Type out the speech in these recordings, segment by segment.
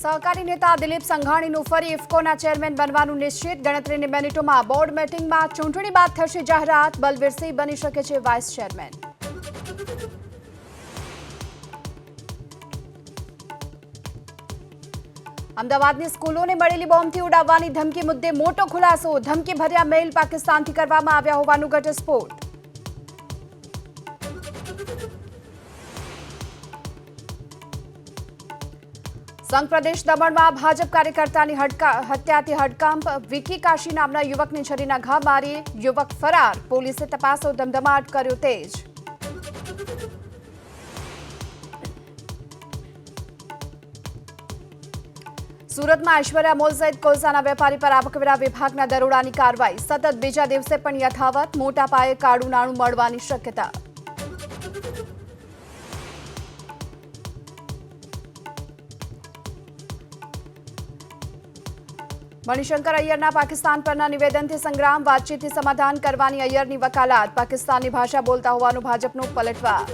સહકારી નેતા દિલીપ સંઘાણીનું ફરી ઇફકોના ચેરમેન બનવાનું નિશ્ચિત. ગણતરીની મિનિટોમાં બોર્ડ મિટિંગમાં ચૂંટણી બાદ થશે જાહેરાત. બલવીરસિંહ બની શકે છે વાઇસ ચેરમેન. અમદાવાદની સ્કૂલોને મળેલી બોમ્બથી ઉડાવવાની ધમકી મુદ્દે મોટો ખુલાસો. ધમકી ભર્યા મેઇલ પાકિસ્તાનથી કરવામાં આવ્યા હોવાનું ઘટસ્ફોટ. સંઘ પ્રદેશ દમણમાં ભાજપ કાર્યકર્તાની હત્યાથી હડકંપ. વિકી કાશી નામના યુવકને છરીના ઘા મારી યુવક ફરાર. પોલીસે તપાસનો ધમધમાટ કર્યો તેજ. સુરતમાં ઐશ્વર્યા મોલ સહિત કોલસાના વેપારી પર આવકવેરા વિભાગના દરોડાની કાર્યવાહી. સતત બીજા દિવસે પણ યથાવત. મોટા પાયે કાળું નાણું મળવાની શક્યતા. મણિશંકર અય્યરના પાકિસ્તાન પરના નિવેદનથી સંગ્રામ. વાતચીતથી સમાધાન કરવાની અય્યરની વકાલત. પાકિસ્તાની ભાષા બોલતા હોવાનું ભાજપનો પલટવાર.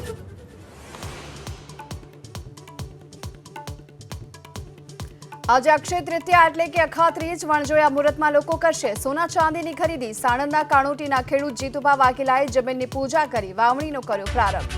આજે અક્ષય તૃતીયા એટલે કે અખાત્રીજ. વણજોયા મુહૂર્તમાં લોકો કરશે સોના ચાંદીની ખરીદી. સાણંદના કાણોટીના ખેડૂત જીતુભા વાઘેલાએ જમીનની પૂજા કરી વાવણીનો કર્યો પ્રારંભ.